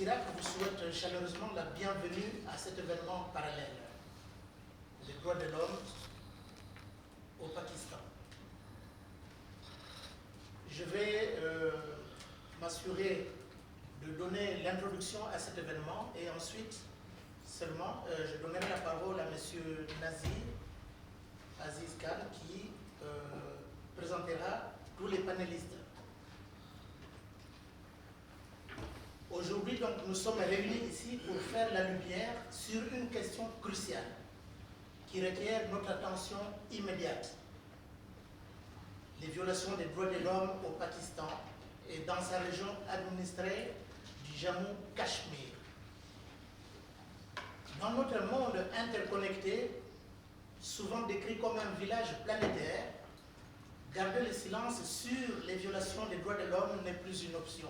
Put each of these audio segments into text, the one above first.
CIRAC vous souhaite chaleureusement la bienvenue à cet événement parallèle des droits de l'homme au Pakistan. Je vais m'assurer de donner l'introduction à cet événement et ensuite seulement je donnerai la parole à M. Aziz Khan qui présentera tous les panélistes. Aujourd'hui, donc, nous sommes réunis ici pour faire la lumière sur une question cruciale qui requiert notre attention immédiate. Les violations des droits de l'homme au Pakistan et dans sa région administrée du Jammu, Kashmir. Dans notre monde interconnecté, souvent décrit comme un village planétaire, garder le silence sur les violations des droits de l'homme n'est plus une option.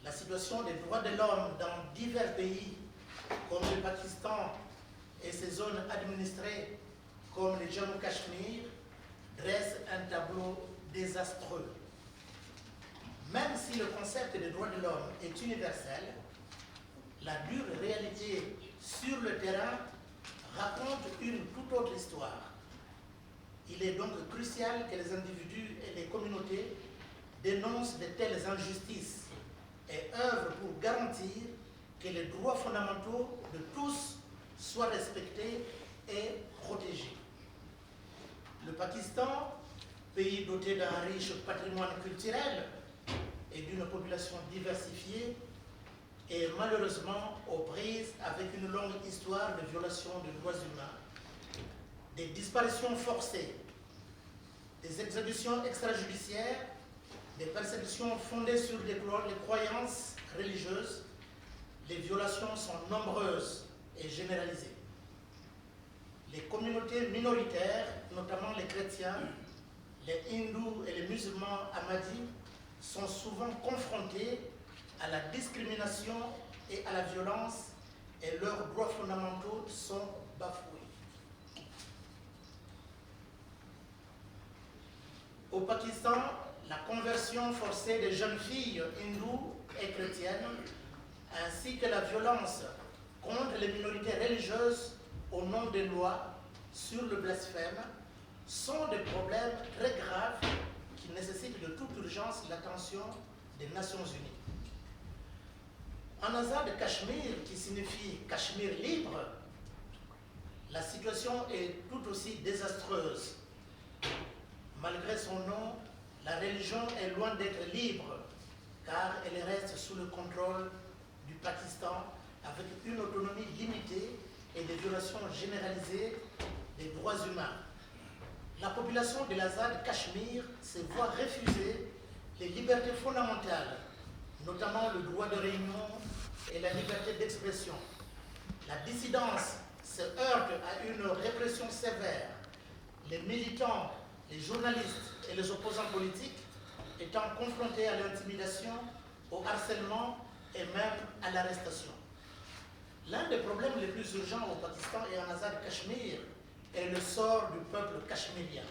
La situation des droits de l'homme dans divers pays, comme le Pakistan et ses zones administrées, comme le Jammu-Cachemire, dresse un tableau désastreux. Même si le concept des droits de l'homme est universel, la dure réalité sur le terrain raconte une toute autre histoire. Il est donc crucial que les individus et les communautés dénoncent de telles injustices et œuvrent pour garantir que les droits fondamentaux de tous soient respectés et protégés. Le Pakistan, pays doté d'un riche patrimoine culturel et d'une population diversifiée, est malheureusement aux prises avec une longue histoire de violations des droits humains, des disparitions forcées, des exécutions extrajudiciaires, des persécutions fondées sur les croyances religieuses. Les violations sont nombreuses et généralisées. Les communautés minoritaires, notamment les chrétiens, les hindous et les musulmans ahmadis, sont souvent confrontés à la discrimination et à la violence et leurs droits fondamentaux sont bafoués. Au Pakistan, la conversion forcée des jeunes filles hindoues et chrétiennes, ainsi que la violence contre les minorités religieuses au nom des lois sur le blasphème, sont des problèmes très graves qui nécessitent de toute urgence l'attention des Nations Unies. En Azad, Kashmir, qui signifie Cachemire libre, la situation est tout aussi désastreuse. Malgré son nom, la religion est loin d'être libre, car elle reste sous le contrôle du Pakistan avec une autonomie limitée et des violations généralisées des droits humains. La population de l'Azad Cachemire se voit refuser les libertés fondamentales, notamment le droit de réunion et la liberté d'expression. La dissidence se heurte à une répression sévère. Les militants, les journalistes et les opposants politiques étant confrontés à l'intimidation, au harcèlement et même à l'arrestation. L'un des problèmes les plus urgents au Pakistan et en Azad Cachemire est le sort du peuple cachemérien.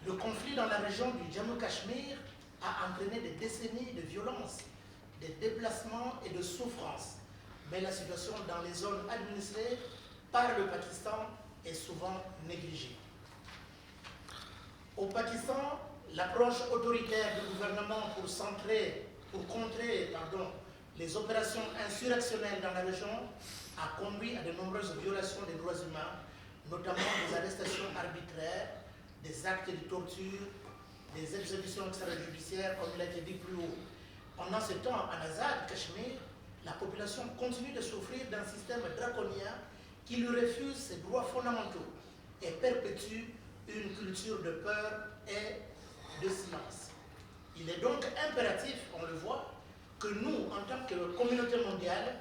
Le conflit dans la région du Jammu-Cachemire a entraîné des décennies de violence, des déplacements et de souffrances, mais la situation dans les zones administrées par le Pakistan est souvent négligée. Au Pakistan, l'approche autoritaire du gouvernement pour contrer les opérations insurrectionnelles dans la région a conduit à de nombreuses violations des droits humains, notamment des arrestations arbitraires, des actes de torture, des exécutions extrajudiciaires, comme il a été dit plus haut. Pendant ce temps, en Azad, Cachemire, la population continue de souffrir d'un système draconien qui lui refuse ses droits fondamentaux et perpétue une culture de peur et de silence. Il est donc impératif, on le voit, que nous, en tant que communauté mondiale,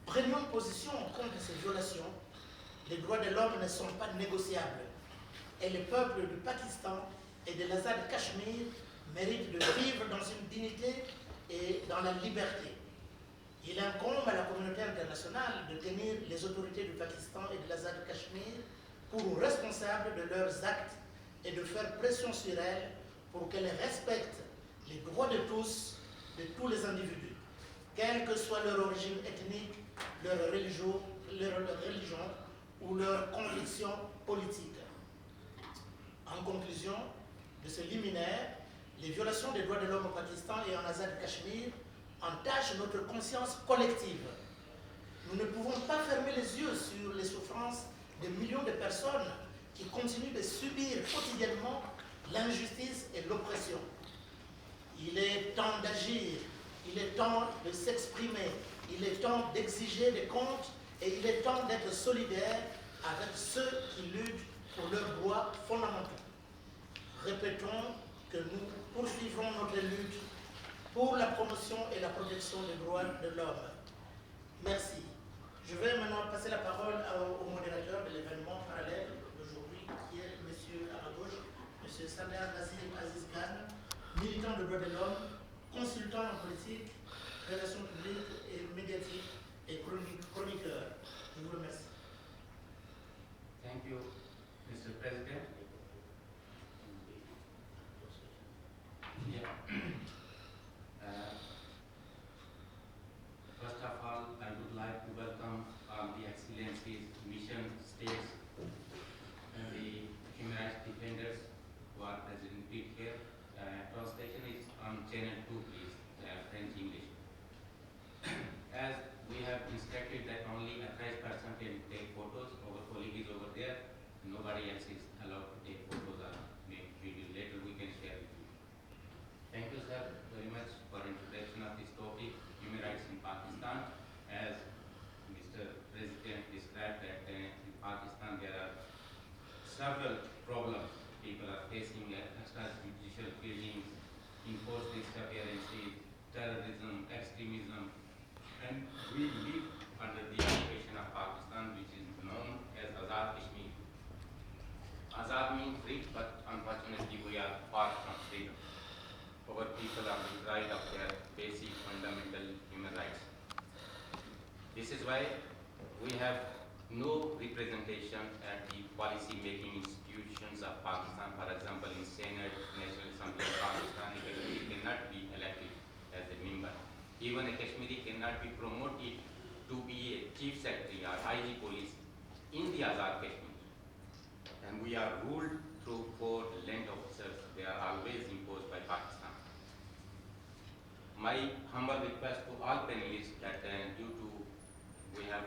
prenions position contre ces violations. Les droits de l'homme ne sont pas négociables. Et le peuple du Pakistan et de l'Azad Cachemire méritent de vivre dans une dignité et dans la liberté. Il incombe à la communauté internationale de tenir les autorités du Pakistan et de l'Azad Cachemire pour responsables de leurs actes et de faire pression sur elles pour qu'elles respectent les droits de tous les individus. quelle que soit leur origine ethnique, leur religion ou leur conviction politique. En conclusion de ce liminaire, les violations des droits de l'homme au Pakistan et en Azad Kashmir entachent notre conscience collective. Nous ne pouvons pas fermer les yeux sur les souffrances de millions de personnes qui continuent de subir quotidiennement l'injustice et l'oppression. Il est temps d'agir, il est temps de s'exprimer, il est temps d'exiger des comptes et il est temps d'être solidaire avec ceux qui luttent pour leurs droits fondamentaux. Répétons que nous poursuivrons notre lutte pour la promotion et la protection des droits de l'homme. Merci. Je vais maintenant passer la parole au modérateur de l'événement parallèle d'aujourd'hui, qui est M. à ma gauche, M. Samer Nazir Aziz Khan, militant de droits de l'homme, consultant en politique, relations publiques et médiatiques et chroniqueur. Je vous remercie. Thank you, Mr. President. Yeah. First of all, I would like to welcome all the excellencies, mission states, and the human rights defenders who are present here. Translation is on channel 2, please, French English. As we have instructed that only a authorized person can take photos, our colleague is over there, nobody else is allowed to take photos or make video. Later we can share with you. Thank you, sir, very much for introduction of this topic, human rights in Pakistan. As Mr. President described that in Pakistan there are several problems people are facing: extrajudicial killings, enforced disappearances, terrorism, extremism, and we live under the occupation of Pakistan, which is known as Azad Kashmir. Azad means free, but unfortunately we are far from freedom. Our people are deprived of their basic fundamental human rights. This is why we have no representation at the policy-making institutions of Pakistan. For example, in Senate, National Assembly of Pakistan, a Kashmiri cannot be elected as a member. Even a Kashmiri cannot be promoted to be a chief secretary or IG police in the Azad Kashmir. And we are ruled through 4 land officers. They are always imposed by Pakistan. My humble request to all panelists that due to we have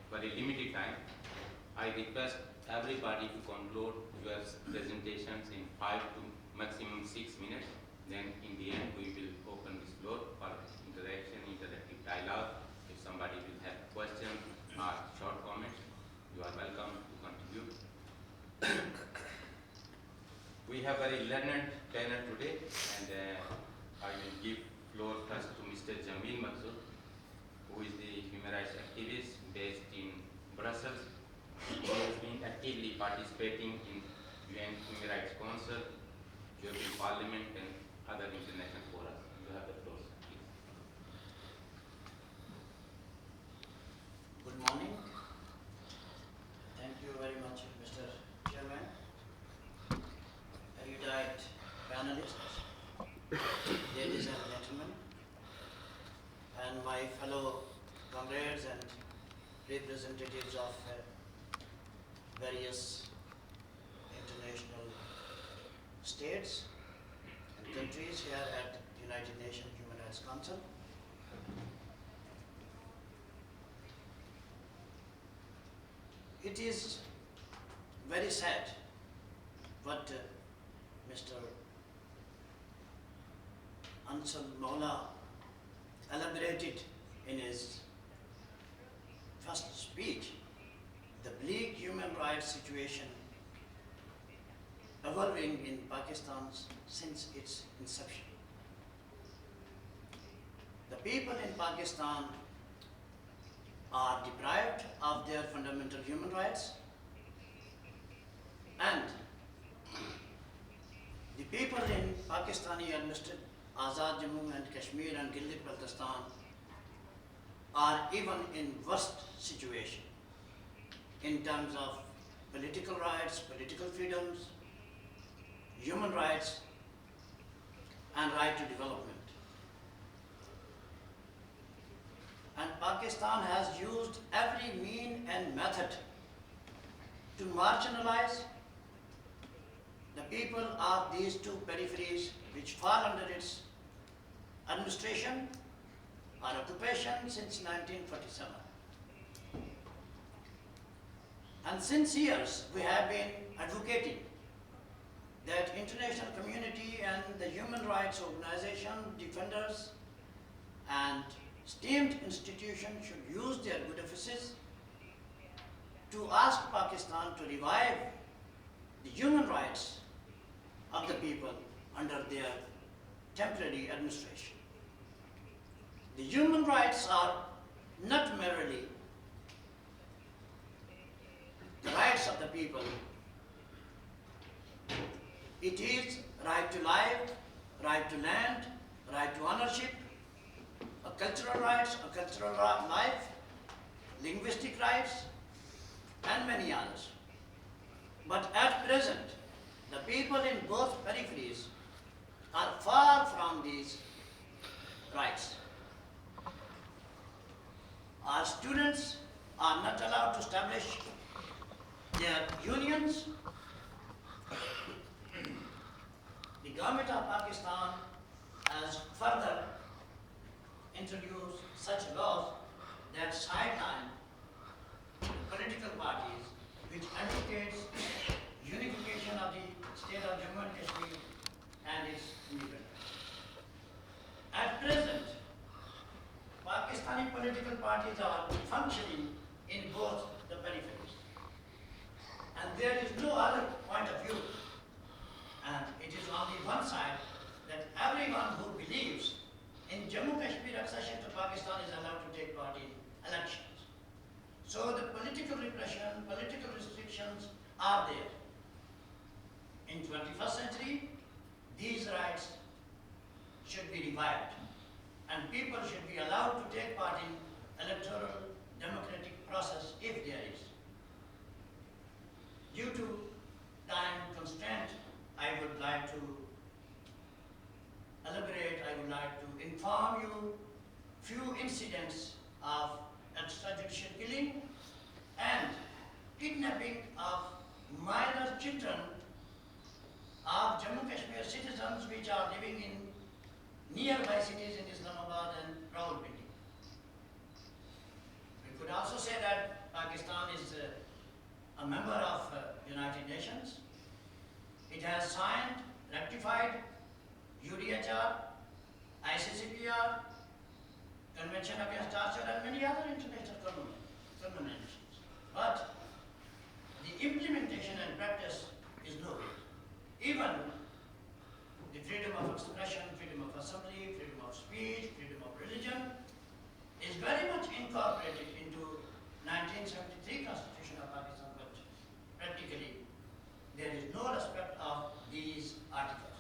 very limited time, I request everybody to conclude your presentations in 5 to maximum 6 minutes. Then in the end, we will open this floor for interaction, interactive dialogue. If somebody will have questions or short comments, you are welcome to contribute. We have very learned panel today, and I will give floor first to Mr. Jamil Maksud, who is the human rights activist based in Brussels. He has been actively participating in UN Human Rights Council, European Parliament, and other international fora. You have the floor, please. Good morning. Thank you very much, Mr. Chairman, erudite panelists, ladies and gentlemen, and my fellow comrades and representatives of various international states and countries here at United Nations Human Rights Council. It is very sad what Mr. Ansel Maula elaborated in his first speech, the bleak human rights situation evolving in Pakistan since its inception. The people in Pakistan are deprived of their fundamental human rights, and the people in Pakistani administered Azad, Jammu and Kashmir and Gilgit, Baltistan are even in worst situation in terms of political rights, political freedoms, human rights, and right to development. and Pakistan has used every mean and method to marginalize the people of these two peripheries which fall under its administration or occupation since 1947. And since years we have been advocating that international community and the human rights organization, defenders and esteemed institutions should use their good offices to ask Pakistan to revive the human rights of the people under their temporary administration. The human rights are not merely the rights of the people. It is right to life, right to land, right to ownership, cultural rights, cultural life, linguistic rights, and many others. But at present, the people in both peripheries are far from these rights. Our students are not allowed to establish their unions. The government of Pakistan has further introduced such laws that sideline political parties which advocates unification of the state of Jammu and Kashmir and its independence. At present, Pakistani political parties are functioning in both the peripheries. And there is no other point of view. And it is only one side that everyone who believes in Jammu Kashmir accession to Pakistan is allowed to take part in elections. So the political repression, political restrictions are there. In 21st century, these rights should be revived and people should be allowed to take part in electoral democratic process if there is. Due to time constraint, I would like to elaborate, I would like to inform you few incidents of extrajudicial killing and kidnapping of minor children of Jammu Kashmir citizens which are living in nearby cities in Islamabad and Rawalpindi. We could also say that Pakistan is a member of United Nations. It has signed, ratified UNHRC, ICCPR, Convention Against Torture and many other international conventions. But the implementation and practice is nowhere. Even the freedom of expression, freedom of assembly, freedom of speech, freedom of religion is very much incorporated into 1973 Constitution of Pakistan, but practically there is no respect of these articles.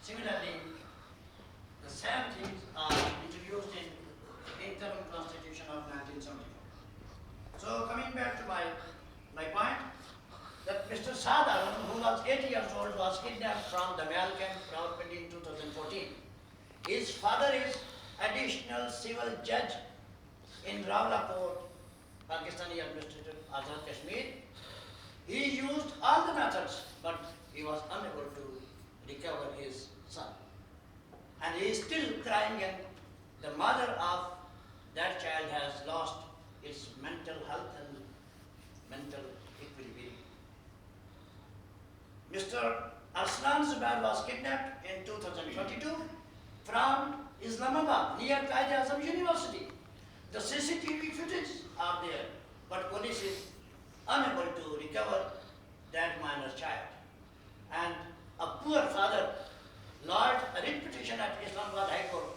Similarly, the same things are introduced in Interim Constitution of 1974. So coming back to my point, that Mr. Sadar, who was 8 years old, was kidnapped from the male camp Rawalpindi in 2014. His father is additional civil judge in Rawalpindi, Pakistani administered Azad Kashmir. He used all the methods, but he was unable to recover his son. And he is still crying, and the mother of that child has lost its mental health and mental equilibrium. Mr. Arslan Zubair was kidnapped in 2022 from Islamabad near Qaid-e-Azam University. The CCTV footage are there, but police is unable to recover that minor child. And a poor father lodged a writ petition at Islamabad High Court,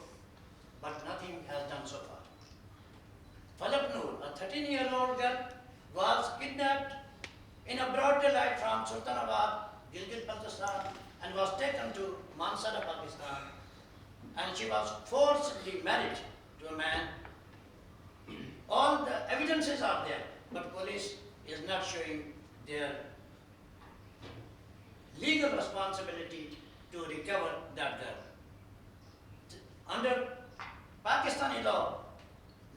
but nothing has done so far. Falak Noor, a 13-year-old girl, was kidnapped in a broad daylight from Sultanabad, Gilgit, Baltistan, and was taken to Mansara, Pakistan. And she was forcibly married to a man. All the evidences are there, but police is not showing their legal responsibility to recover that girl. Under Pakistani law,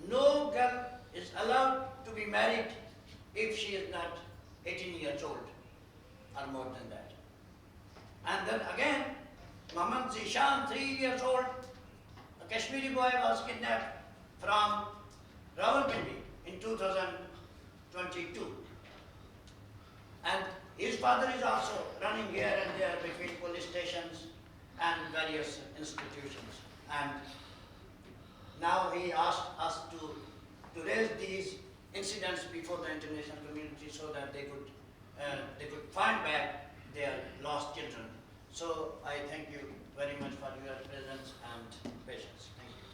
no girl is allowed to be married if she is not 18 years old or more than that. And then again, Muhammad Zishan, 3 years old, a Kashmiri boy was kidnapped from Rawalpindi in 2022. And his father is also running here and there between police stations and various institutions. And now he asked us to raise these incidents before the international community so that they could find back their lost children. So I thank you very much for your presence and patience. Thank you.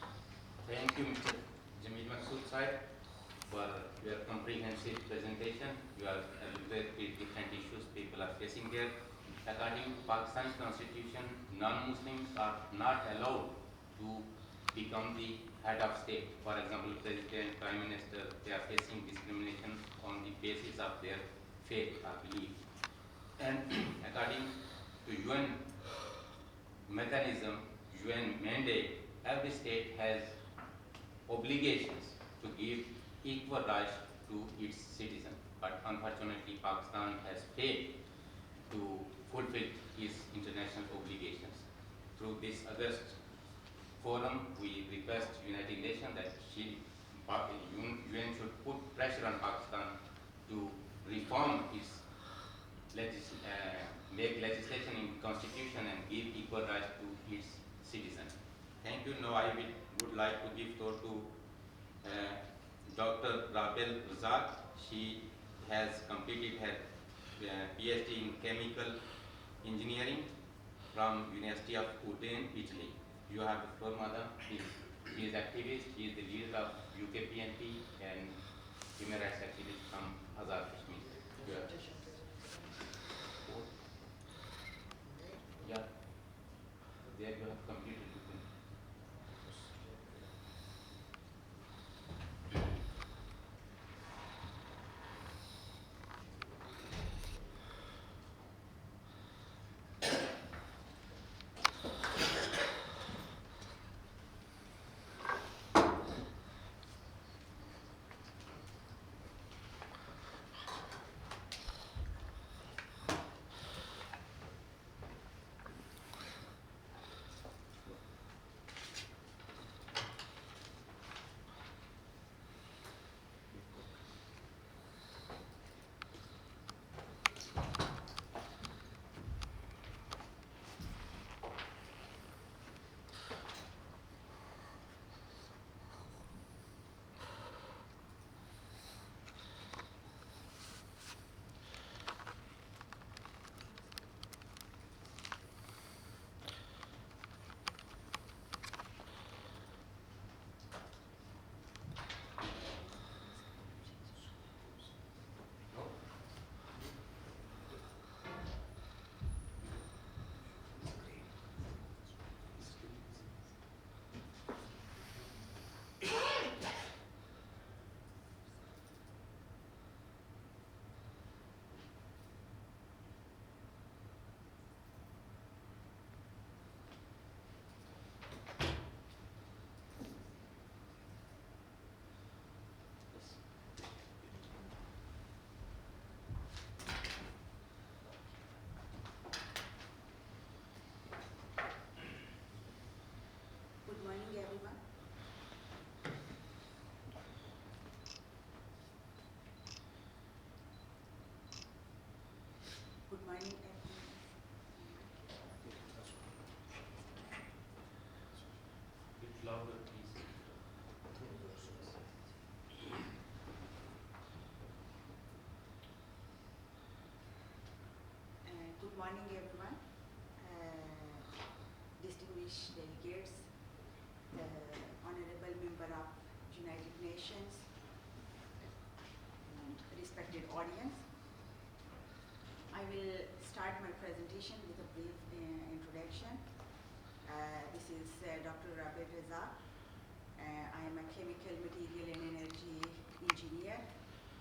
Thank you, Mr. Jamil Masood Sahib, for your comprehensive presentation. You are alluded with different issues people are facing there. According to Pakistan's constitution, non-Muslims are not allowed to become the head of state. For example, President, Prime Minister, they are facing discrimination on the basis of their faith or belief. And according to UN mechanism, UN mandate, every state has obligations to give equal rights to its citizens. But unfortunately, Pakistan has failed to fulfill its international obligations. Through this August forum, we request United Nations that UN should put pressure on Pakistan to reform its make legislation in constitution and give equal rights to its citizens. Thank you. Now I would like to give floor to Dr. Rabel Azad. She has completed her PhD in chemical engineering from University of Udine, Italy. You have the floor, madam. She is activist. She is the leader of UKPNP and human rights activist from Azad, Kashmir. Yeah. There you have completed. Good morning, everyone. Good morning, everyone. Bit louder, please. Good morning, everyone. Distinguished delegates, honorable member of United Nations, respected audience. I will start my presentation with a brief introduction. This is Dr. Rabel Azad. I am a chemical, material and energy engineer,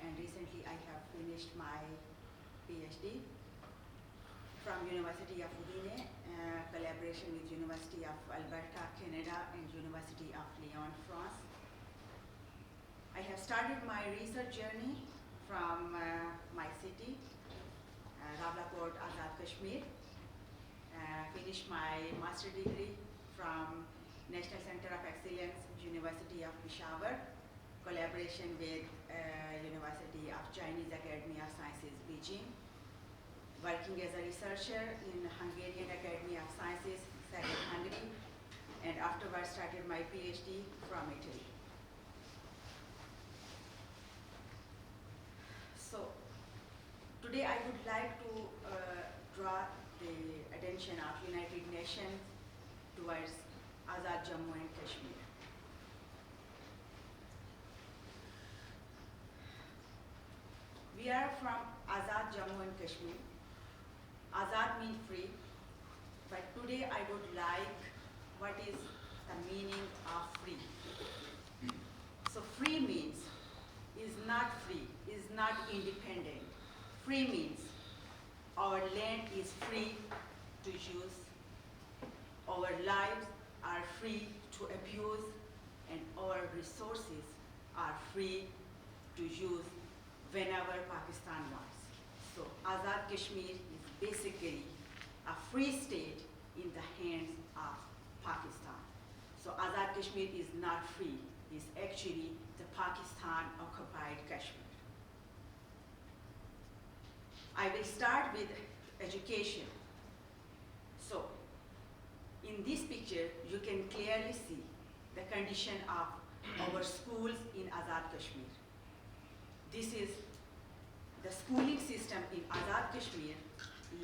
and recently I have finished my PhD from University of Udine, collaboration with University of Alberta, Canada, and University of Lyon, France. I have started my research journey from my city, Rawalakot, Azad, Kashmir. Finished my master degree from National Center of Excellence, University of Peshawar, collaboration with University of Chinese Academy of Sciences, Beijing. Working as a researcher in Hungarian Academy of Sciences, Zagreb, Hungary, and afterwards started my PhD from Italy. So, today I would like to draw the attention of United Nations towards Azad, Jammu and Kashmir. We are from Azad, Jammu and Kashmir. Azad means free, but today I would like what is the meaning of free. So free means is not free, is not independent. Free means our land is free to use, our lives are free to abuse, and our resources are free to use whenever Pakistan wants. So Azad Kashmir is basically a free state in the hands of Pakistan. So Azad Kashmir is not free, it's actually the Pakistan occupied Kashmir. I will start with education. So in this picture, you can clearly see the condition of our schools in Azad Kashmir. This is the schooling system in Azad Kashmir,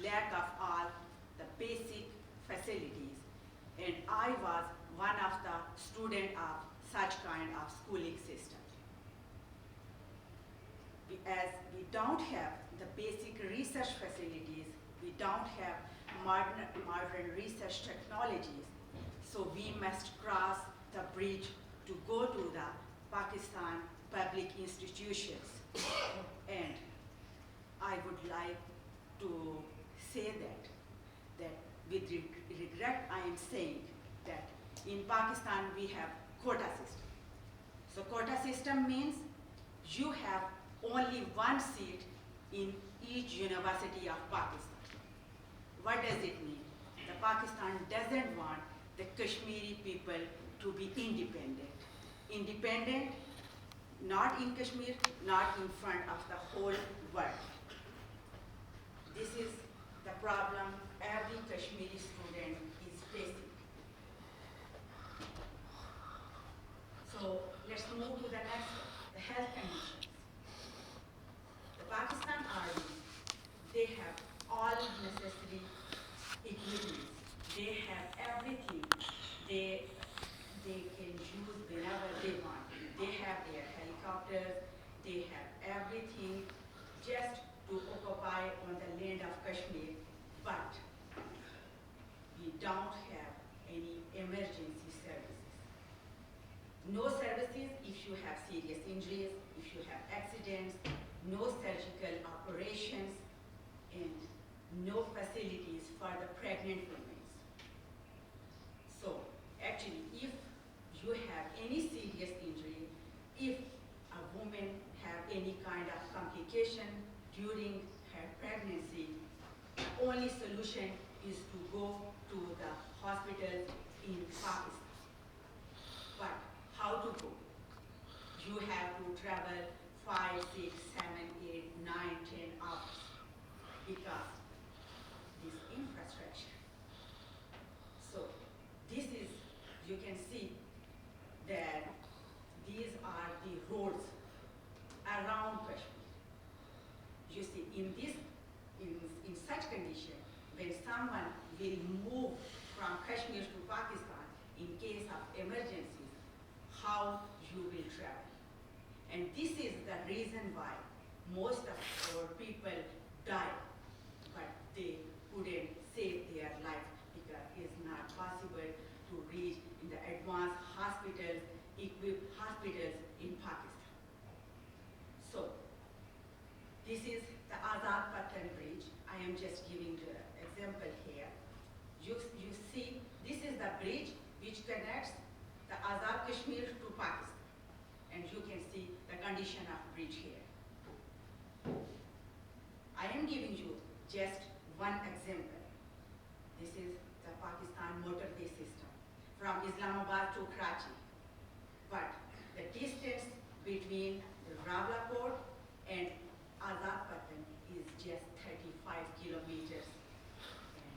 lack of all the basic facilities. And I was one of the students of such kind of schooling system. As we don't have the basic research facilities, we don't have modern research technologies, so we must cross the bridge to go to the Pakistan public institutions. And I would like to say that with regret I am saying that in Pakistan we have quota system. So quota system means you have only one seat in each university of Pakistan. What does it mean? The Pakistan doesn't want the Kashmiri people to be independent. Independent, not in Kashmir, not in front of the whole world. This is the problem every Kashmiri student is facing. So let's move to the next one, the health conditions. The Pakistan Army, they have all necessary equipment. They have everything they can use whenever they want. They have their helicopters, they have everything just to occupy on the land of Kashmir, but we don't have any emergency services. No services if you have serious injuries, if you have accidents, no surgical operations, and no facilities for the pregnant women. So actually, if you have any serious injury, if a woman have any kind of complication during her pregnancy, the only solution is to go to the hospital in Pakistan. But how to go? You have to travel 5, 6, 7, 8, 9, 10 hours because this infrastructure. So this is, you can see that these are the roads around Kashmir. You see, in such condition, when someone will move from Kashmir to Pakistan in case of emergencies, how you will travel. And this is the reason why most of our people die, but they couldn't save their life because it's not possible to reach in the advanced hospitals, equipped hospitals in Pakistan. So this is the Azad Bridge. I am just giving the example here. You see, this is the bridge which connects the Azad Kashmir to Pakistan. And you can see the condition of bridge here. I am giving you just one example. This is the Pakistan motorway system from Islamabad to Karachi. But the distance between the Rawalpindi and Azad is just 35 kilometers. And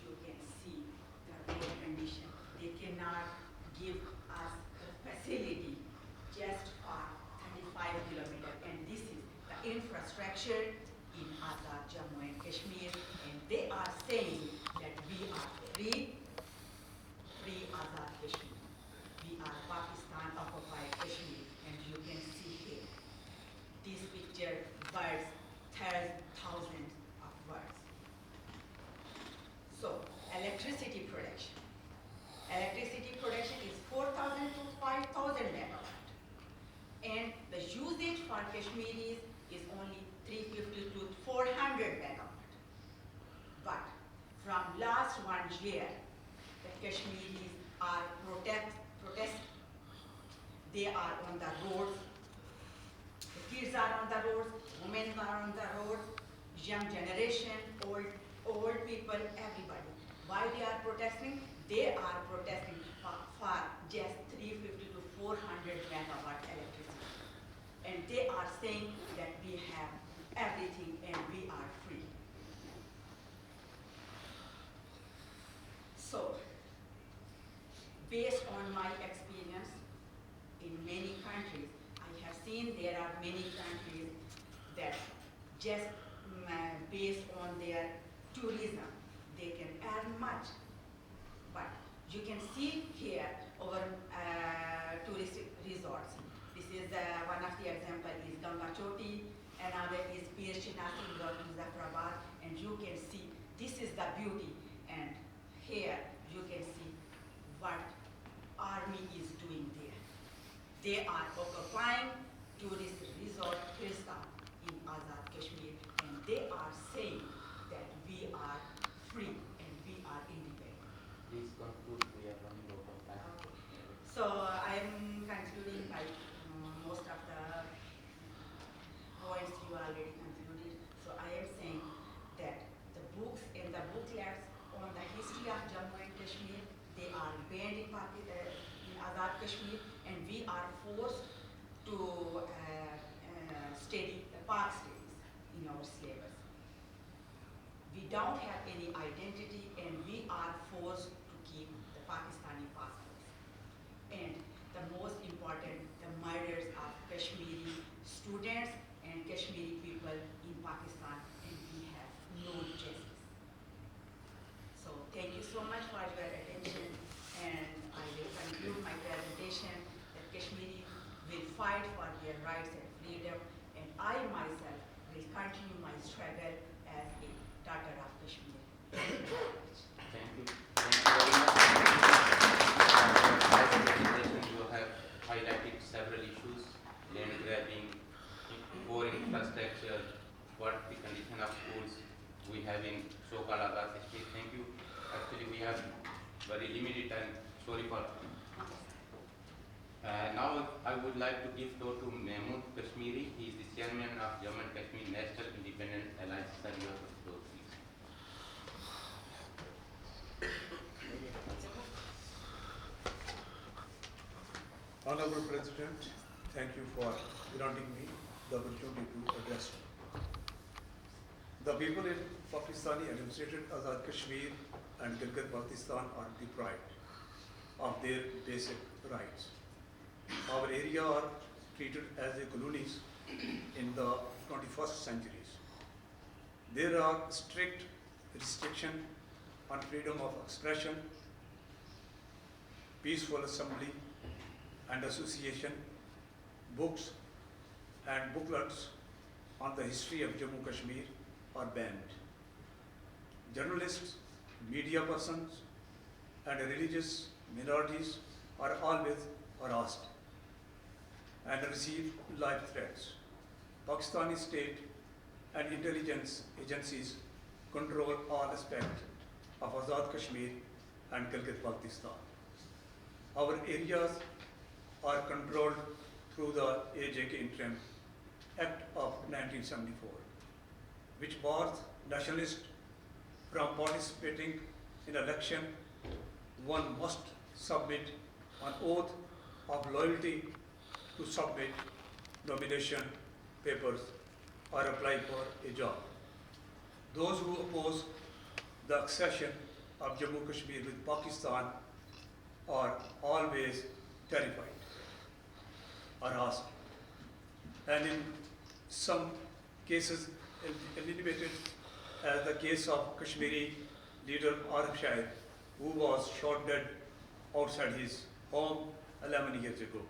you can see the road condition. They cannot give us the facility just for 35 kilometers. And this is the infrastructure in Azad, Jammu and Kashmir. And they are saying that we are free Azad Kashmir. We are Pakistan occupied Kashmir. And you can see here, this picture, words, thousands of words. So, electricity production. Electricity production is 4,000 to 5,000 megawatt. And the usage for Kashmiris is only 350 to 400 megawatt. But from last 1 year, the Kashmiris are protesting. They are on the roads. The kids are on the roads, women are on the roads, young generation, old people, everybody. Why they are protesting? They are protesting for just 350 to 400 megawatt electricity. And they are saying that we have everything and we are free. So, based on my experience in many countries, I have seen there are many countries that just based on their tourism, they can earn much. But you can see here our tourist resorts. This is one of the example is Ganga Choti, another is Pir Chinasi Resort in Muzaffarabad, and you can see this is the beauty. And here you can see what army is doing there. They are occupying tourist resort Kirsta in Azad Kashmir, and they are saying that we are free and we are independent. Please conclude, we are running out of time. So I am concluding by most of the points you already concluded. So I am saying that the books and the booklets on the history of Jammu and Kashmir, they are banned in Azad Kashmir, and we are forced to study the Pak studies in our syllabus. We don't have any identity, and we are forced to keep the Pakistani passports. And the most important, the murders of Kashmiri students and Kashmiri people in Pakistan, and we have no justice. So thank you so much for your attention, and I will conclude my presentation that Kashmiri will fight for their rights and freedom, and I myself will continue my struggle as a daughter of Kashmir. Thank you very much. Thank you. Thank you very much. In your presentation, you have highlighted several issues: land grabbing, poor infrastructure, what the condition of schools we have in so-called Azad Kashmir. Thank you. Actually, we have very limited time. Sorry for. Now, I would like to give floor to Mahmood Kashmiri. He is the chairman of Jammu and Kashmir National Independent Alliance. Sir, you have the floor, please. Honorable President, thank you for granting me the opportunity to address you. The people in Pakistani administered Azad Kashmir and Gilgit Baltistan are deprived of their basic rights. Our area are treated as a colonies in the 21st centuries. There are strict restrictions on freedom of expression, peaceful assembly and association, books and booklets on the history of Jammu Kashmir are banned. Journalists, media persons and religious minorities are always harassed and receive life threats. Pakistani state and intelligence agencies control all aspects of Azad Kashmir and Gilgit Baltistan. Our areas are controlled through the AJK Interim Act of 1974, which bars nationalists from participating in election. One must submit an oath of loyalty to submit nomination papers or apply for a job. Those who oppose the accession of Jammu Kashmir with Pakistan are always terrified, harassed, and in some cases eliminated, as the case of Kashmiri leader Arif Shahid, who was shot dead outside his home 11 years ago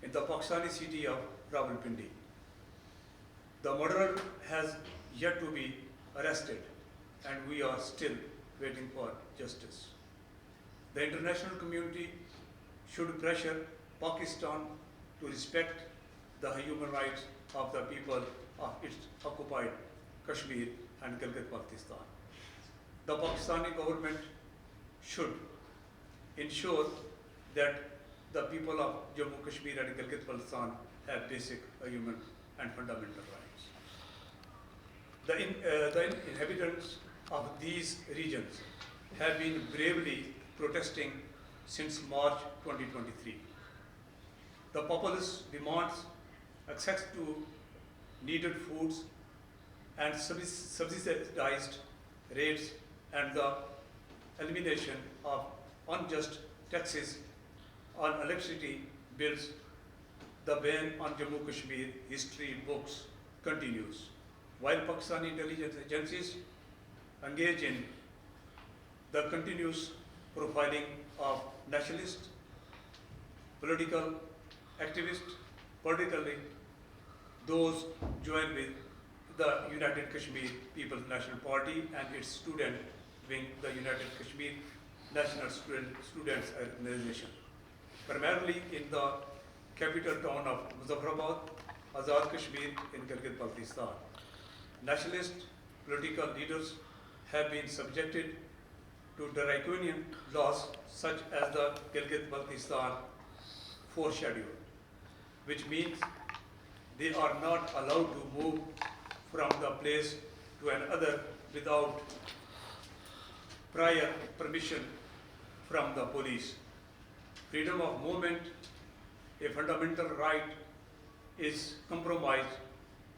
in the Pakistani city of Rawalpindi. The murderer has yet to be arrested, and we are still waiting for justice. The international community should pressure Pakistan to respect the human rights of the people of its occupied Kashmir and Gilgit Baltistan. The Pakistani government should ensure that the people of Jammu Kashmir and Gilgit Baltistan have basic human and fundamental rights. The inhabitants of these regions have been bravely protesting since March 2023. The populace demands access to needed foods and subsidized rates and the elimination of unjust taxes on electricity bills. The ban on Jammu Kashmir history books continues, while Pakistani intelligence agencies engage in the continuous profiling of nationalists, political activists, particularly those joined with the United Kashmir People's National Party and its student wing, the United Kashmir National Students Organization, primarily in the capital town of Muzaffarabad, Azad Kashmir in Gilgit Baltistan. Nationalist political leaders have been subjected to draconian laws such as the Gilgit Baltistan 4 schedule, which means they are not allowed to move from the place to another without prior permission from the police. Freedom of movement, a fundamental right, is compromised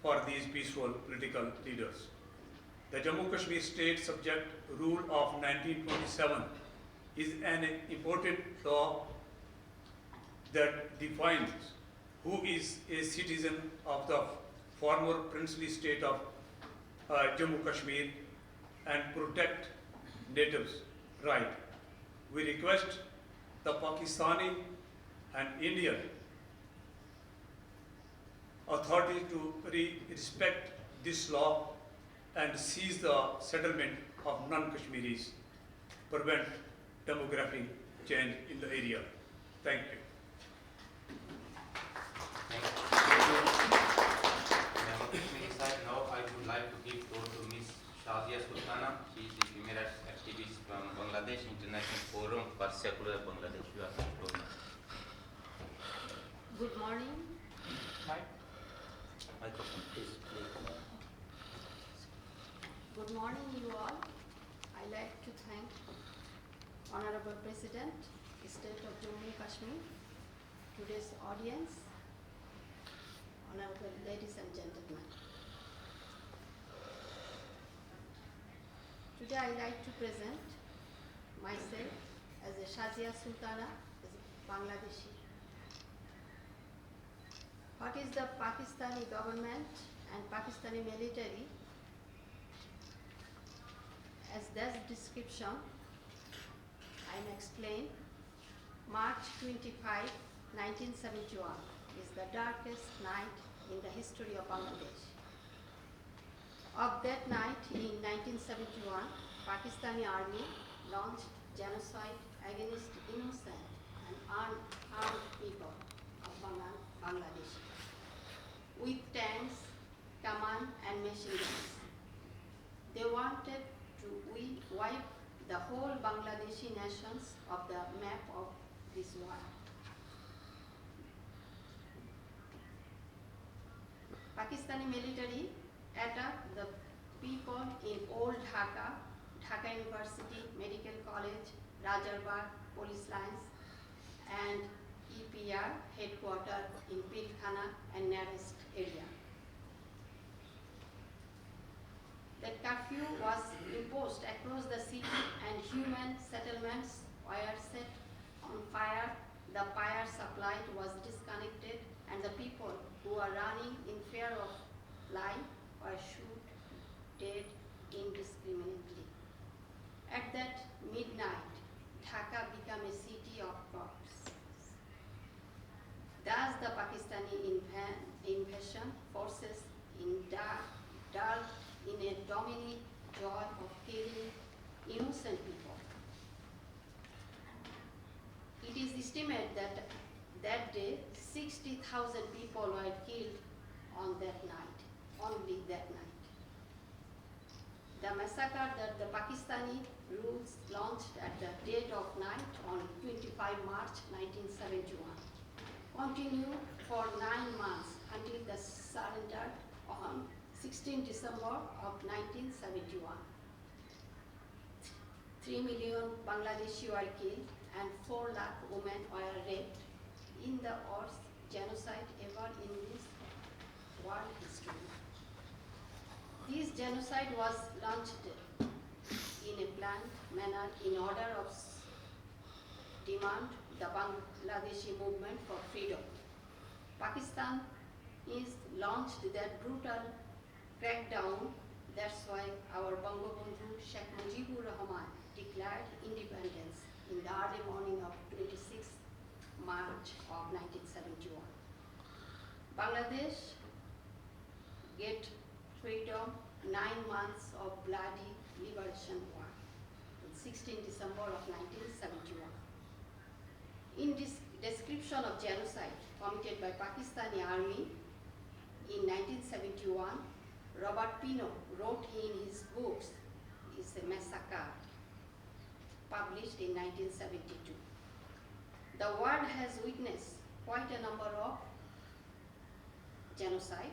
for these peaceful political leaders. The Jammu Kashmir State Subject Rule of 1927 is an important law that defines who is a citizen of the former princely state of Jammu Kashmir and protect natives' right. We request the Pakistani and Indian authorities to respect this law and seize the settlement of non-Kashmiris, prevent demographic change in the area. Thank you. Now I would like to give floor to Ms. Shazia Sultana. She is the human rights activist from Bangladesh International Forum for Secular Bangladesh. You are the floor. Good morning. Microphone, please. Good morning, you all. I like to thank Honorable President, State of Jammu and Kashmir, today's audience, honorable ladies and gentlemen. Today I like to present myself as a Shazia Sultana, as a Bangladeshi. What is the Pakistani government and Pakistani military? As this description, I am explained, March 25, 1971 is the darkest night in the history of Bangladesh. Of that night in 1971, Pakistani army launched genocide against innocent and unarmed people of Bangladesh with tanks, kaman and machine guns. They wanted to wipe the whole Bangladeshi nations of the map of this world. Pakistani military attacked the people in Old Dhaka, Dhaka University, Medical College, Rajarbar, police lines, and EPR headquarters in Pilkhana and nearest area. The curfew was imposed across the city and human settlements were set on fire. The power supply was disconnected and the people who were running in fear of life were shot dead indiscriminately. At that midnight, Dhaka became a city of corpses. Thus the Pakistani invasion forces indulged in a dominant joy of killing innocent people. It is estimated that that day 60,000 people were killed on that night, only that night. The massacre that the Pakistani rules launched at the dead of night on 25 March 1971 continued for 9 months until the surrender on 16 December of 1971. 3 million Bangladeshi were killed and 4 lakh women were raped in the worst genocide ever in this world history. This genocide was launched in a planned manner in order of demand the Bangladeshi movement for freedom. Pakistan is launched that brutal crackdown. That's why our Bangabandhu Sheikh Mujibur Rahman declared independence in the early morning of 26 March of 1971. Bangladesh get freedom 9 months of bloody liberation war on 16 December of 1971. In this description of genocide committed by Pakistani army in 1971, Robert Pino wrote in his books, "Is a Massacre," published in 1972. The world has witnessed quite a number of genocide,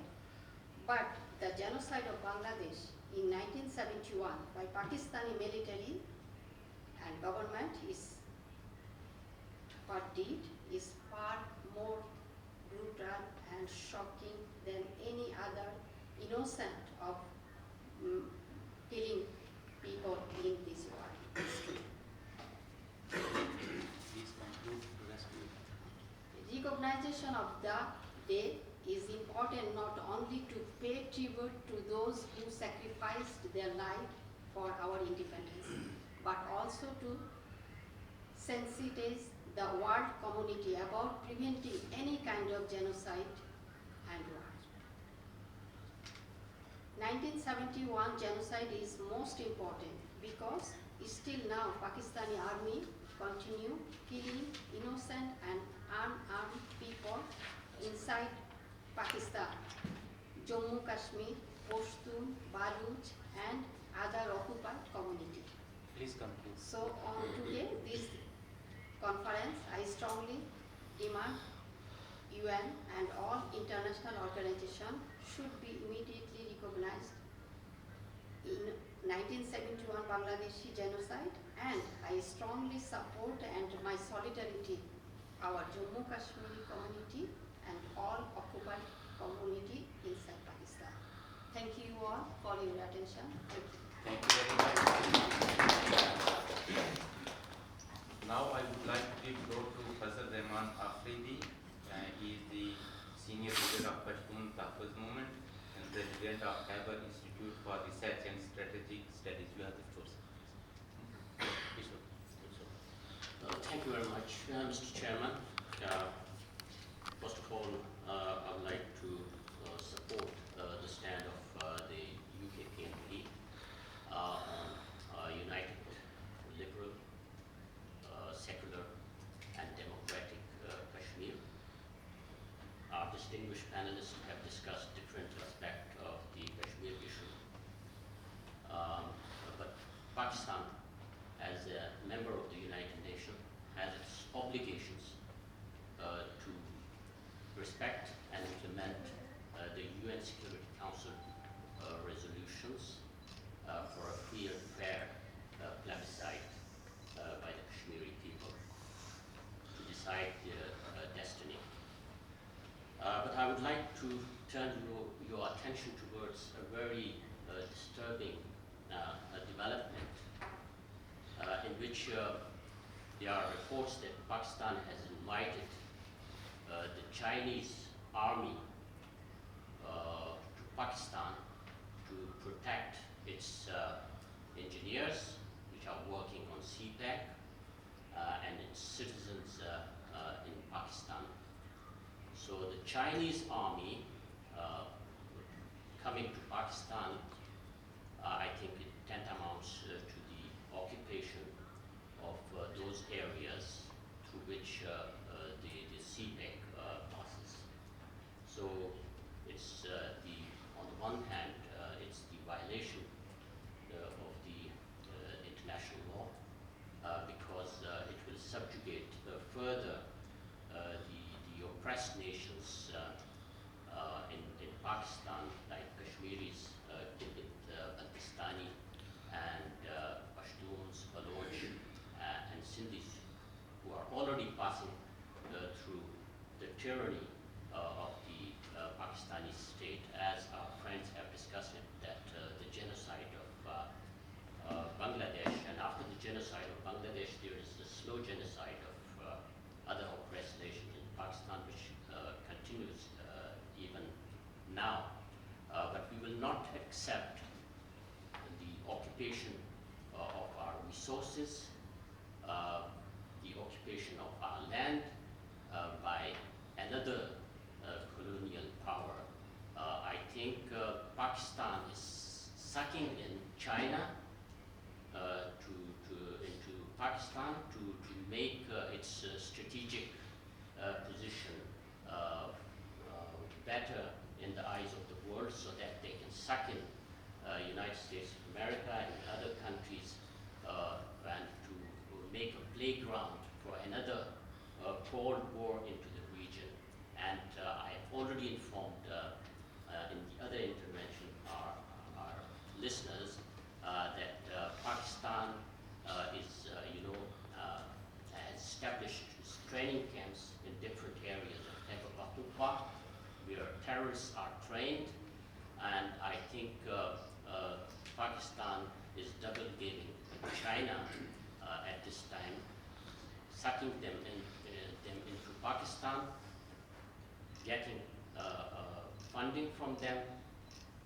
but the genocide of Bangladesh in 1971 by Pakistani military and government is far more brutal and shocking than any other innocent of killing people in this world. Please conclude the rest of it. Recognition of the day is important not only to pay tribute to those who sacrificed their life for our independence, but also to sensitize the world community about preventing any kind of genocide and war. 1971 genocide is most important because still now Pakistani army continue killing innocent and unarmed people inside Pakistan, Jammu, Kashmir, Pashtun, Baluch and other occupied community. Please conclude. So on today, this conference, I strongly demand UN and all international organizations should be immediately recognized in 1971 Bangladeshi genocide, and I strongly support and my solidarity our Jammu Kashmiri community and all occupied community inside Pakistan. Thank you all for your attention. Thank you. Thank you very much. Now I would like to give floor to Fazal Rahman Afridi. He is the senior leader of Pashtun Tahfuz movement and president of Khyber Institute for Research and Strategic Studies. You have the floor. Thank you very much, Mr. Chairman. First of all, I would like to support the stand of the UK PNP on united, liberal, secular and democratic Kashmir. Our distinguished panelists have discussed different aspects of the Kashmir issue. But Pakistan, as a member of the United Nations, has its obligations to respect and implement the UN to turn your attention towards a very disturbing development in which there are reports that Pakistan has invited the Chinese army to Pakistan to protect its engineers which are working on CPAC and its citizens in Pakistan. So the Chinese army coming to Pakistan, I think it tantamounts to the occupation of those areas through which the CPAC passes. So it's on the one hand, it's the violation of the international law because it will subjugate further the oppressed nations in Pakistan, like Kashmiris, Gilgit, Baltistani, and Pashtuns, Baloch, and Sindhis, who are already passing through the tyranny of the Pakistani state, as our friends have discussed it, that the genocide of Bangladesh, and after the genocide of Bangladesh, there is the slow genocide of other oppressed nations in Pakistan, which continues even now. But we will not accept the occupation of our resources, the occupation of our land by another colonial power. I think Pakistan is sucking in China into Pakistan to make its strategic position better in the eyes of the world, so that they can suck in United States of America and other countries and to make a playground for another Cold War into the region. And I have already informed in the other intervention our listeners that Pakistan is, has established training camps in different areas of Khyber Pakhtunkhwa, where terrorists are trained, and I think Pakistan is double gaming China at this time, sucking them into Pakistan, getting funding from them,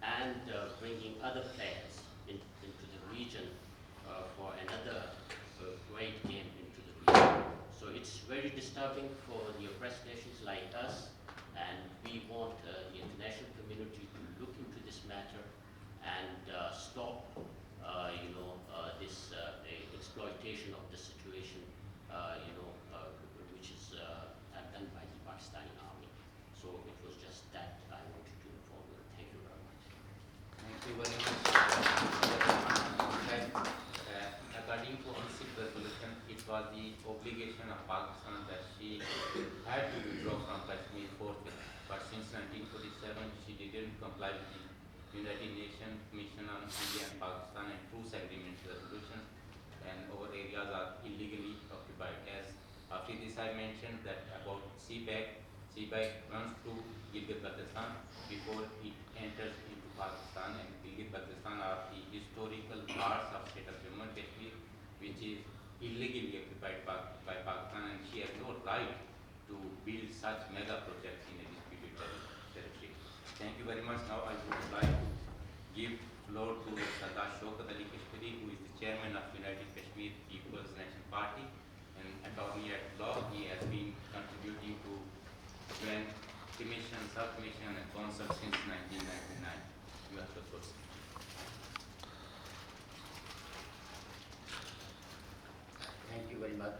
and bringing other players into the region for another great game into the region. So it's very disturbing for the oppressed nations like us, and we want the international community to look into this matter and stop, this exploitation of the situation, which is done by the Pakistani army. So it was just that I wanted to inform you. Thank you very much. Thank you very much. According to UNHRC resolution, it was the obligation of Pakistan that she had to withdraw from Kashmir forthwith. But since 1947, she didn't comply with the United Nations Commission on India and Pakistan and Truce Agreement resolutions, and our areas are illegally occupied. As after this, I mentioned that about CPAC. CPAC runs through Gilgit Baltistan before it enters into Pakistan, and Gilgit Baltistan are the historical parts of state of Jammu and Kashmir, which is illegally occupied by Pakistan, and she has no right to build such mega projects in a disputed territory. Thank you very much. Now I would like to give floor to Sardar Shaukat Ali Kashmiri, who is the chairman of United Kashmir People's National Party and attorney at law. He has been contributing to UN Commission, Subcommission, and Council since 1999. You have the floor. Thank you very much,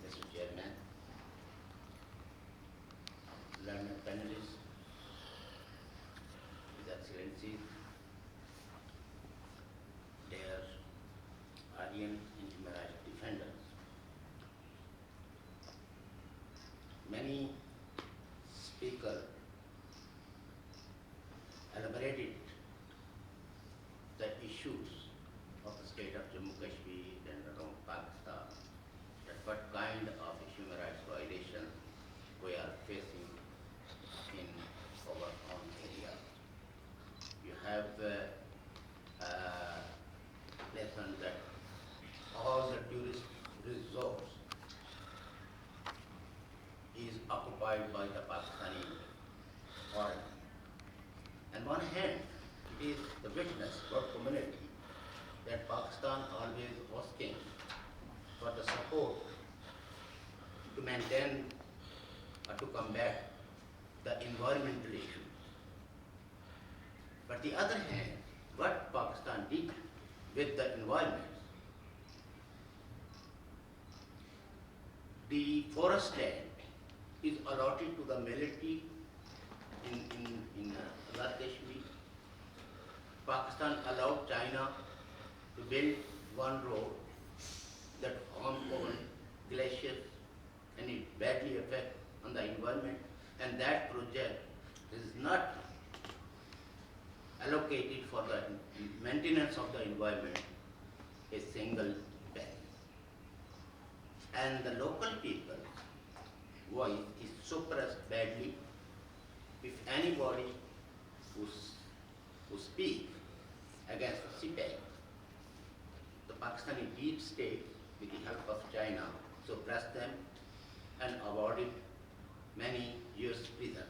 Mr. Chairman, learned panelists, His Excellencies, dear audience and human rights defenders. Many speakers elaborated the issues of the state of Jammu Kashmir and around Pakistan, that what kind of human rights violation we are facing in witness for community that Pakistan always asking for the support to maintain or to combat the environmental issues. But the other hand, what Pakistan did with the environment, the forest land is allotted to the military in Azad Kashmir. Pakistan allowed China to build one road that harms over glaciers and it badly affects on the environment, and that project is not allocated for the maintenance of the environment a single penny. And the local people's voice is suppressed badly. If anybody who speaks against the CIRAC, the Pakistani deep state, with the help of China, suppressed them and awarded many years prison.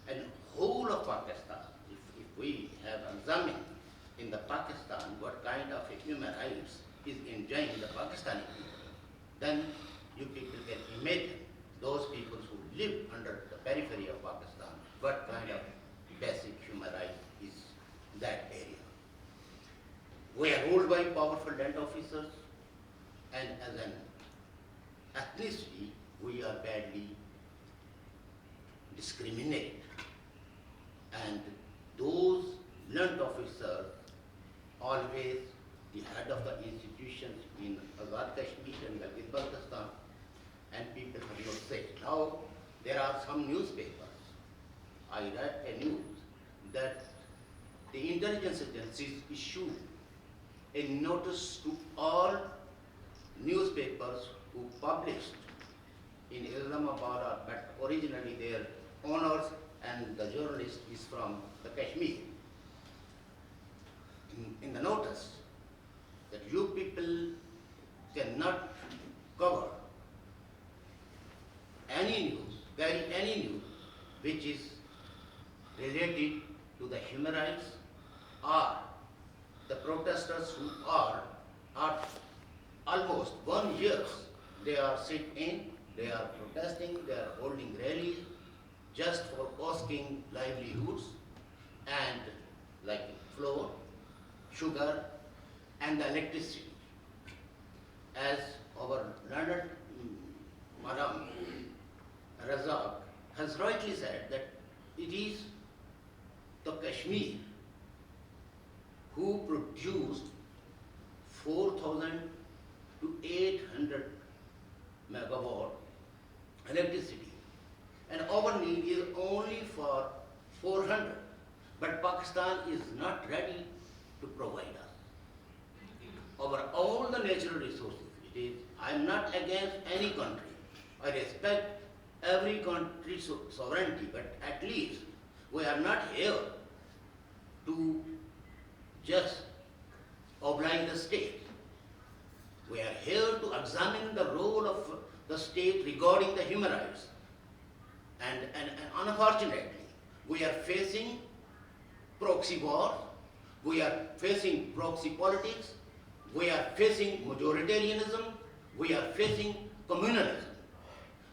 And whole of Pakistan, if we have examined in the Pakistan what kind of a human rights is enjoying the Pakistani people, then you people can imagine those people who live under the periphery of Pakistan, what kind of basic human right is that area. We are ruled by powerful land officers, and as an ethnicity, we are badly discriminated. And those land officers, always the head of the institutions in Azad Kashmir and Gilgit, Baltistan, and people have not said. Now, there are some newspapers. I read a news that the intelligence agencies issued a notice to all newspapers who published in Islamabad, but originally their owners and the journalist is from the Kashmir. In the notice that you people cannot cover any news, carry any news which is related to the human rights or the protesters who are almost 1 year, they are sitting in, they are protesting, they are holding rallies just for asking livelihoods and like flour, sugar and the electricity. As our learned Madam Azad has rightly said that it is the Kashmir who produced 4,000 to 800 megawatt electricity, and our need is only for 400, but Pakistan is not ready to provide us. Over all the natural resources, I am not against any country. I respect every country's sovereignty, but at least we are not here to just oblige the state. We are here to examine the role of the state regarding the human rights. And unfortunately, we are facing proxy war, we are facing proxy politics, we are facing majoritarianism, we are facing communalism.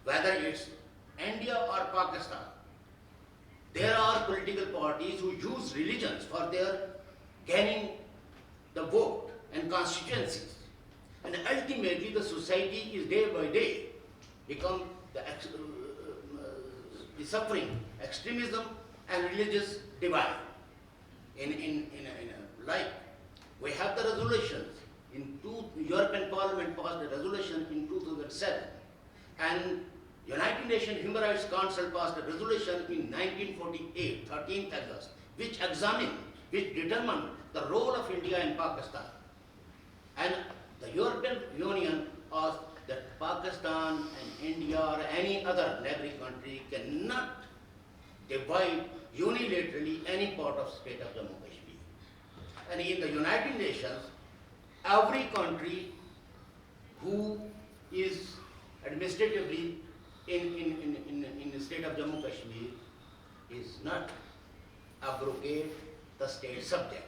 Whether it's India or Pakistan, there are political parties who use religions for their gaining the vote and constituencies. And ultimately the society is day by day become the suffering, extremism and religious divide. Like we have the resolutions. European Parliament passed a resolution in 2007, and United Nations Human Rights Council passed a resolution in 1948, 13th August, which determined the role of India in Pakistan. And the European Union asked that Pakistan and India or any other neighboring country cannot divide unilaterally any part of state of Jammu Kashmir. And in the United Nations, every country who is administratively in the state of Jammu Kashmir is not abrogate the state subject.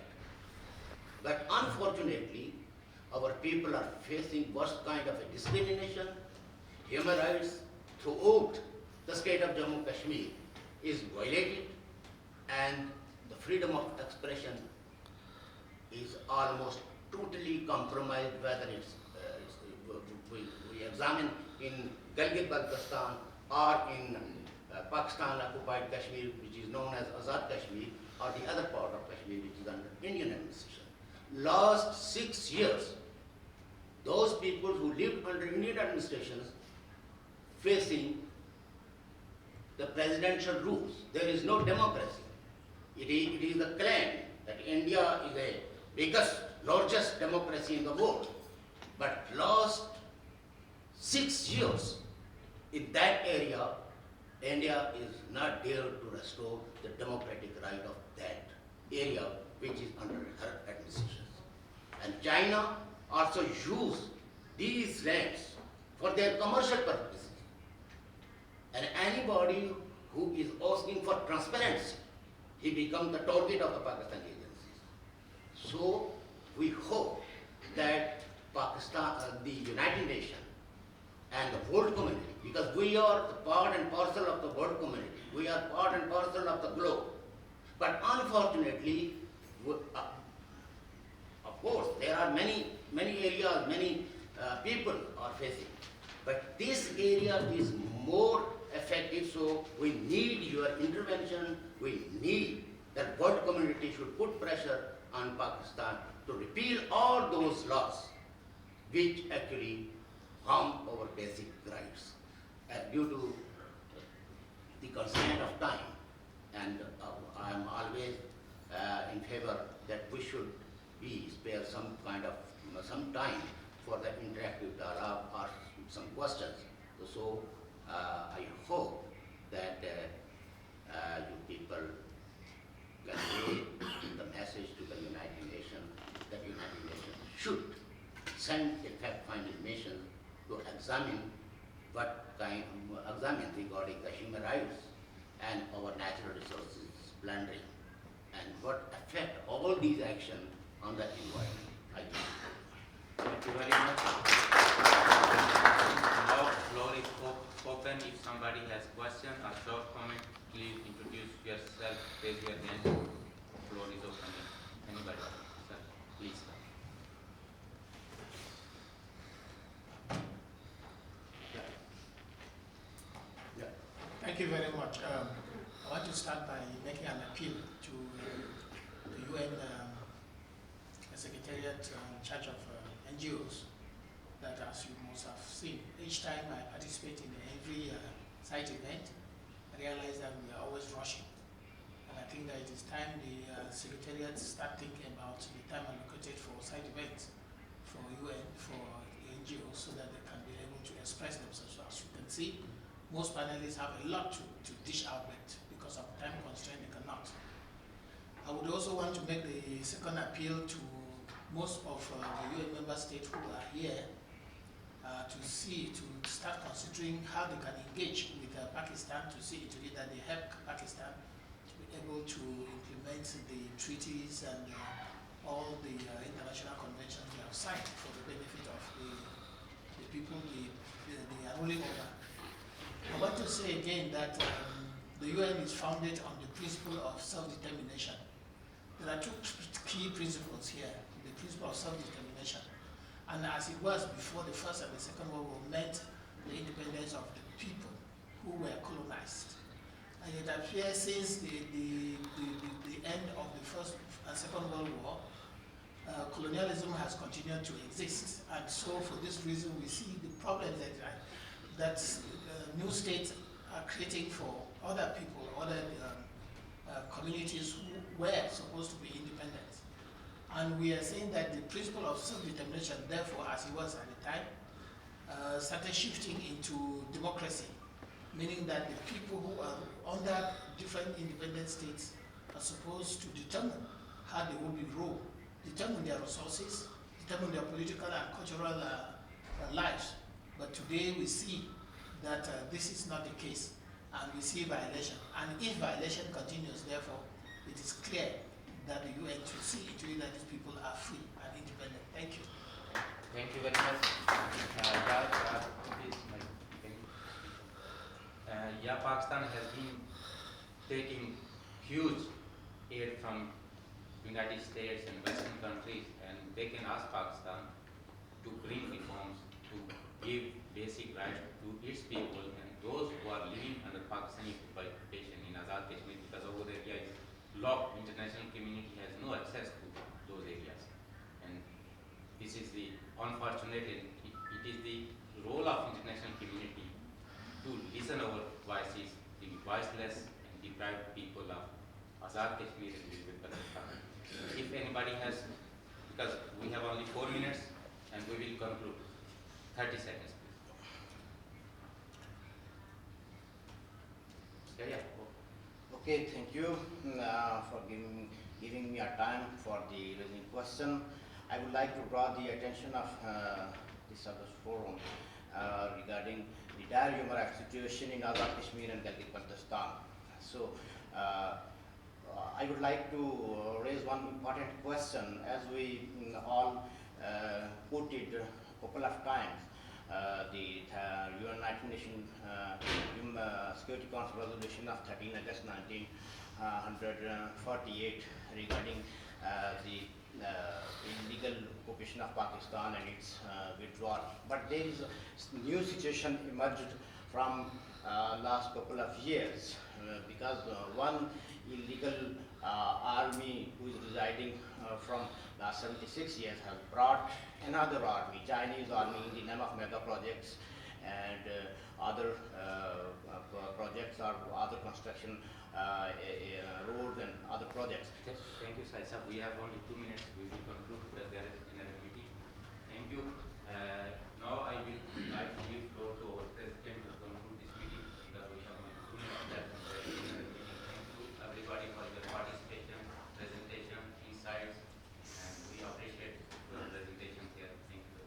But unfortunately, our people are facing worst kind of a discrimination. Human rights throughout the state of Jammu and Kashmir is violated, and the freedom of expression is almost totally compromised, whether we examine in Gilgit, Baltistan, or in Pakistan occupied Kashmir, which is known as Azad Kashmir, or the other part of Kashmir, which is under Indian administration. Last 6 years, those people who lived under Indian administrations facing the presidential rules. There is no democracy. It is the claim that India is the biggest, largest democracy in the world. But last 6 years, in that area, India is not there to restore the democratic right of that area which is under her administration. And China also use these lands for their commercial purposes. And anybody who is asking for transparency, he becomes the target of the Pakistan agencies. So we hope that Pakistan, the United Nations and the world community, because we are the part and parcel of the world community, we are part and parcel of the globe. But unfortunately, of course, there are many areas, many people are facing. But this area is more effective, so we need your intervention. We need that world community should put pressure on Pakistan to repeal all those laws which actually harm our basic rights. Due to the constraint of time, and I am always in favor that we should spare some kind of some time for the interactive dialogue or some questions. So I hope that you people convey the message to the United Nations that United Nations should send a fact-finding mission to examine regarding the human rights and our natural resources plundering, and what effect all these actions on the environment. Thank you very much. Now floor is open. If somebody has question or short comment, please introduce yourself, raise your hand. Floor is open. Anybody? Sir, please. Thank you very much. I want to start by making an appeal to the UN Secretariat in charge of NGOs that, as you must have seen, each time I participate in every site event, I realize that we are always rushing. And I think that it is time the Secretariat start thinking about the time allocated for site events for UN, for NGOs, so that they can be able to express themselves. As you can see, most panelists have a lot to dish out with because of time constraint, they cannot. I would also want to make the second appeal to most of the UN member states who are here to start considering how they can engage with Pakistan to see to it that they help Pakistan to be able to implement the treaties and all the international conventions they have signed for the benefit of the people they are rolling over. I want to say again that the UN is founded on the principle of self-determination. There are two key principles here, the principle of self-determination. And as it was before the First and the Second World War, meant the independence of the people who were colonized. And it appears since the end of the First and Second World War, colonialism has continued to exist. And so for this reason, we see the problems that new states are creating for other people, other communities who were supposed to be independent. And we are saying that the principle of self-determination, therefore, as it was at the time, started shifting into democracy, meaning that the people who are under different independent states are supposed to determine how they will be ruled, determine their resources, determine their political and cultural lives. But today we see that this is not the case, and we see violation. And if violation continues, therefore, it is clear that the UN should see to it that these people are free and independent. Thank you. Thank you very much. Pakistan has been taking huge aid from United States and Western countries, and they can ask Pakistan to bring reforms, to give basic rights to its people and those who are living under Pakistani occupation in Azad Kashmir, because over the area is locked. International community has no access to those areas, and this is the unfortunate. It is the role of international community to listen our voices, the voiceless and deprived people of Azad Kashmir and Gilgit Baltistan. If anybody has, because we have only 4 minutes and we will conclude. 30 seconds, please. Okay, thank you for giving me a time for the raising question. I would like to draw the attention of this other forum regarding the dire human rights situation in Azad Kashmir and Gilgit Baltistan. So, I would like to raise one important question, as we all quoted a couple of times the United Nations Security Council resolution of 13 August 1948 regarding the illegal occupation of Pakistan and its withdrawal. But there is a new situation emerged from last couple of years because one illegal army who is residing from last 76 years has brought another army, Chinese army, in the name of mega projects and other projects or other construction roads and other projects. Thank you, Saisa. We have only 2 minutes. We will conclude because there is another meeting. Thank you. Now I will like to give floor to our president to conclude this meeting because we have only 2 minutes left. Thank you everybody for your participation, presentation, insights, and we appreciate your presentation here. Thank you.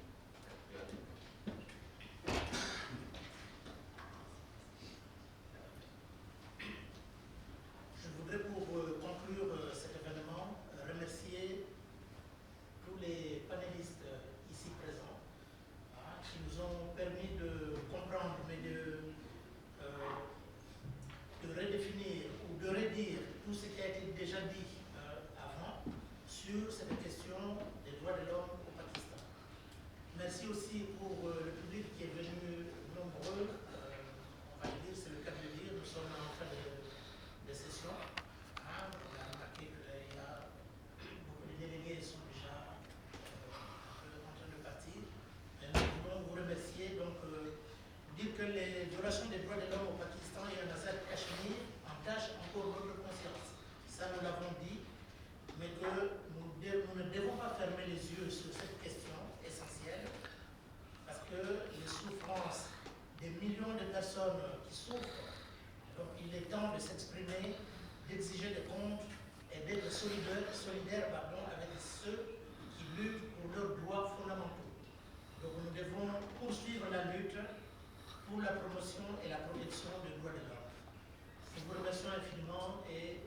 Je voudrais pour conclure cet événement remercier tous les panélistes ici présents qui nous ont permis de comprendre, mais de redéfinir ou de redire tout ce qui a été déjà dit avant sur cette question des droits de l'homme au Pakistan. Merci aussi pour le public qui est venu nombreux. On va le dire, c'est le cas de le dire, nous sommes en fin de session. On a remarqué qu'il y a beaucoup de délégués qui sont déjà en train de partir. Et nous voulons vous remercier. Donc, dire que les violations des droits de l'homme au Pakistan et en Azad Kashmir entachent encore notre conscience. Ça, nous l'avons dit, mais que nous ne devons pas fermer les yeux sur cette question essentielle, parce que les souffrances des millions de personnes qui souffrent, donc il est temps de s'exprimer, d'exiger des comptes et d'être solidaire avec ceux qui luttent pour leurs droits fondamentaux. Donc nous devons poursuivre la lutte pour la promotion et la protection des droits de l'homme. Nous vous remercions infiniment et